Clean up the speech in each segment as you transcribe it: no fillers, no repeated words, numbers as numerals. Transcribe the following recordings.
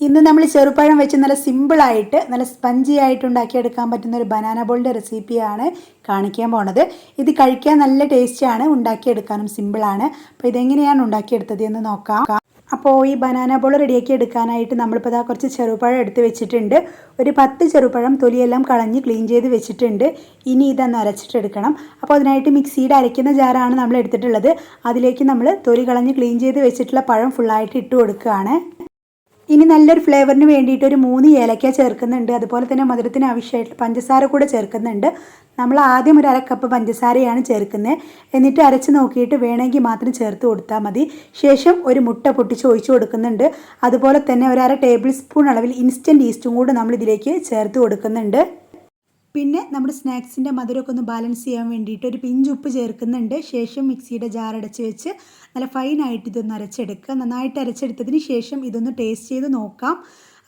ഇന്ന് നമ്മൾ ചെറുപഴം വെച്ച് നല്ല സിമ്പിളായിട്ട് നല്ല സ്പഞ്ചി ആയിട്ട് ഉണ്ടാക്കിയെടുക്കാൻ പറ്റുന്ന ഒരു ബനാന ബോളിൻ്റെ റെസിപ്പിയാണ് കാണിക്കാൻ പോണത്. ഇത് കഴിക്കാൻ നല്ല ടേസ്റ്റിയാണ്, ഉണ്ടാക്കിയെടുക്കാനും സിമ്പിളാണ്. അപ്പോൾ ഇതെങ്ങനെയാണ് ഉണ്ടാക്കിയെടുത്തത് എന്ന് നോക്കാം. അപ്പോൾ ഈ ബനാന ബോൾ റെഡിയാക്കി എടുക്കാനായിട്ട് നമ്മളിപ്പോൾ ഇതാ കുറച്ച് ചെറുപഴം എടുത്ത് വെച്ചിട്ടുണ്ട്. ഒരു 10 ചെറുപഴം തൊലിയെല്ലാം കളഞ്ഞ് ക്ലീൻ ചെയ്ത് വെച്ചിട്ടുണ്ട്. ഇനി ഇതൊന്ന് അരച്ചിട്ടെടുക്കണം. അപ്പോൾ അതിനായിട്ട് മിക്സിയുടെ അരയ്ക്കുന്ന ജാറാണ് നമ്മൾ എടുത്തിട്ടുള്ളത്. അതിലേക്ക് നമ്മൾ തൊലി കളഞ്ഞ് ക്ലീൻ ചെയ്ത് വെച്ചിട്ടുള്ള പഴം ഫുള്ളായിട്ട് ഇട്ട് കൊടുക്കുകയാണ്. ഇനി നല്ലൊരു ഫ്ലേവറിന് വേണ്ടിയിട്ട് ഒരു 3 ഏലക്ക ചേർക്കുന്നുണ്ട്. അതുപോലെ തന്നെ മധുരത്തിന് ആവശ്യമായിട്ടുള്ള പഞ്ചസാര കൂടെ ചേർക്കുന്നുണ്ട്. നമ്മൾ ആദ്യം ഒരു 1/2 കപ്പ് പഞ്ചസാരയാണ് ചേർക്കുന്നത്. എന്നിട്ട് അരച്ച് നോക്കിയിട്ട് വേണമെങ്കിൽ മാത്രം ചേർത്ത് കൊടുത്താൽ മതി. ശേഷം ഒരു മുട്ട പൊട്ടിച്ച് ഒഴിച്ച് കൊടുക്കുന്നുണ്ട്. അതുപോലെ തന്നെ ഒരു 1/2 ടേബിൾ സ്പൂൺ അളവിൽ ഇൻസ്റ്റൻറ്റ് ഈസ്റ്റും കൂടെ നമ്മൾ ഇതിലേക്ക് ചേർത്ത് കൊടുക്കുന്നുണ്ട്. പിന്നെ നമ്മുടെ സ്നാക്സിൻ്റെ മധുരമൊക്കെ ഒന്ന് ബാലൻസ് ചെയ്യാൻ വേണ്ടിയിട്ട് ഒരു പിഞ്ച് ഉപ്പ് ചേർക്കുന്നുണ്ട്. ശേഷം മിക്സിയുടെ ജാർ അടച്ച് വെച്ച് നല്ല ഫൈനായിട്ട് ഇതൊന്ന് അരച്ചെടുക്കുക. നന്നായിട്ട് അരച്ചെടുത്തതിന് ശേഷം ഇതൊന്ന് ടേസ്റ്റ് ചെയ്ത് നോക്കാം.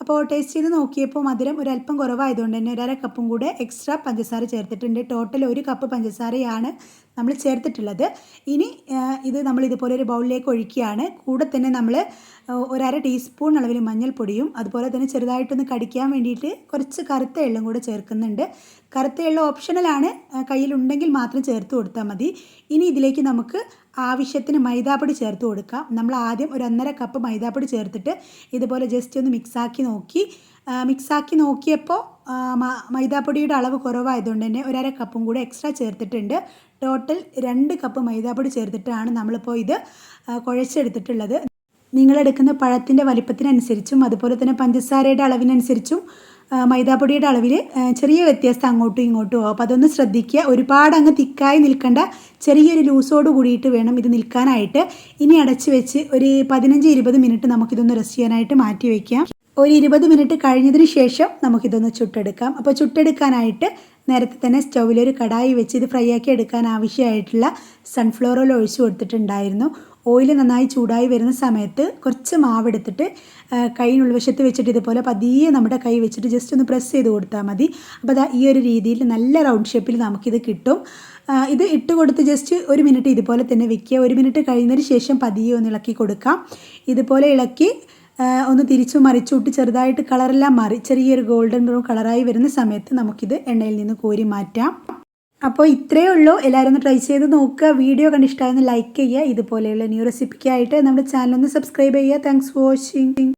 അപ്പോൾ ടേസ്റ്റ് ചെയ്ത് നോക്കിയപ്പോൾ മധുരം ഒരല്പം കുറവായതുകൊണ്ട് തന്നെ ഒരു 1/2 കപ്പും കൂടെ എക്സ്ട്രാ പഞ്ചസാര ചേർത്തിട്ടുണ്ട്. ടോട്ടൽ 1 കപ്പ് പഞ്ചസാരയാണ് നമ്മൾ ചേർത്തിട്ടുള്ളത്. ഇനി ഇത് നമ്മൾ ഇതുപോലെ ഒരു ബൗളിലേക്ക് ഒഴിക്കുകയാണ്. കൂടെ തന്നെ നമ്മൾ ഒരു 1/2 ടീസ്പൂൺ അളവിൽ മഞ്ഞൾപ്പൊടിയും അതുപോലെ തന്നെ ചെറുതായിട്ടൊന്ന് കടിക്കാൻ വേണ്ടിയിട്ട് കുറച്ച് കറുത്ത എള്ളും കൂടെ ചേർക്കുന്നുണ്ട്. കറുത്ത എള്ള് ഓപ്ഷണലാണ്, കയ്യിലുണ്ടെങ്കിൽ മാത്രം ചേർത്ത് കൊടുത്താൽ മതി. ഇനി ഇതിലേക്ക് നമുക്ക് ആവശ്യത്തിന് മൈദാപ്പൊടി ചേർത്ത് കൊടുക്കാം. നമ്മൾ ആദ്യം ഒരു 1/2 കപ്പ് മൈദാപ്പൊടി ചേർത്തിട്ട് ഇതുപോലെ ജസ്റ്റ് ഒന്ന് മിക്സാക്കി നോക്കിയപ്പോൾ മൈദാപ്പൊടിയുടെ അളവ് കുറവായതുകൊണ്ട് തന്നെ ഒരു 1/2 കപ്പും കൂടെ എക്സ്ട്രാ ചേർത്തിട്ടുണ്ട്. ടോട്ടൽ 2 കപ്പ് മൈദാപ്പൊടി ചേർത്തിട്ടാണ് നമ്മളിപ്പോൾ ഇത് കുഴച്ചെടുത്തിട്ടുള്ളത്. നിങ്ങളെടുക്കുന്ന പഴത്തിൻ്റെ വലിപ്പത്തിനനുസരിച്ചും അതുപോലെ തന്നെ പഞ്ചസാരയുടെ അളവിനനുസരിച്ചും മൈദാപ്പൊടിയുടെ അളവിൽ ചെറിയ വ്യത്യാസം അങ്ങോട്ടും ഇങ്ങോട്ടും ആവും. അപ്പോൾ അതൊന്ന് ശ്രദ്ധിക്കുക. ഒരുപാട് അങ്ങ് തിക്കായി നിൽക്കേണ്ട, ചെറിയൊരു ലൂസോട് കൂടിയിട്ട് വേണം ഇത് നിൽക്കാനായിട്ട്. ഇനി അടച്ച് വെച്ച് ഒരു 15-20 മിനിറ്റ് നമുക്കിതൊന്ന് റെസ്റ്റ് ചെയ്യാനായിട്ട് മാറ്റി വയ്ക്കാം. ഒരു 20 മിനിറ്റ് കഴിഞ്ഞതിന് ശേഷം നമുക്കിതൊന്ന് ചുട്ടെടുക്കാം. അപ്പോൾ ചുട്ടെടുക്കാനായിട്ട് നേരത്തെ തന്നെ സ്റ്റൗവിലൊരു കടായി വെച്ച് ഇത് ഫ്രൈ ആക്കി എടുക്കാൻ ആവശ്യമായിട്ടുള്ള സൺഫ്ലവർ ഓയിൽ ഒഴിച്ചു കൊടുത്തിട്ടുണ്ടായിരുന്നു. ഓയിൽ നന്നായി ചൂടായി വരുന്ന സമയത്ത് കുറച്ച് മാവെടുത്തിട്ട് കൈയിനുൾവശത്ത് വെച്ചിട്ട് ഇതുപോലെ പതിയെ നമ്മുടെ കൈ വെച്ചിട്ട് ജസ്റ്റ് ഒന്ന് പ്രസ് ചെയ്ത് കൊടുത്താൽ മതി. അപ്പോൾ ഈ ഒരു രീതിയിൽ നല്ല റൗണ്ട് ഷേപ്പിൽ നമുക്കിത് കിട്ടും. ഇത് ഇട്ട് കൊടുത്ത് ജസ്റ്റ് 1 മിനിറ്റ് ഇതുപോലെ തന്നെ വെക്കുക. 1 മിനിറ്റ് കഴിയുന്നതിന് ശേഷം പതിയെ ഒന്ന് ഇളക്കി കൊടുക്കാം. ഇതുപോലെ ഇളക്കി ഒന്ന് തിരിച്ചു മറിച്ചുവിട്ട് ചെറുതായിട്ട് കളറെല്ലാം മാറി ചെറിയൊരു ഗോൾഡൻ ബ്രൗൺ കളറായി വരുന്ന സമയത്ത് നമുക്കിത് എണ്ണയിൽ നിന്ന് കോരി മാറ്റാം. അപ്പോൾ ഇത്രയേ ഉള്ളൂ. എല്ലാവരും ഒന്ന് ട്രൈ ചെയ്ത് നോക്കുക. വീഡിയോ കണ്ടിഷ്ടമായെന്ന് ലൈക്ക് ചെയ്യുക. ഇതുപോലെയുള്ള ന്യൂ റെസിപ്പിക്കായിട്ട് നമ്മുടെ ചാനൽ ഒന്ന് സബ്സ്ക്രൈബ് ചെയ്യുക. Thanks for watching.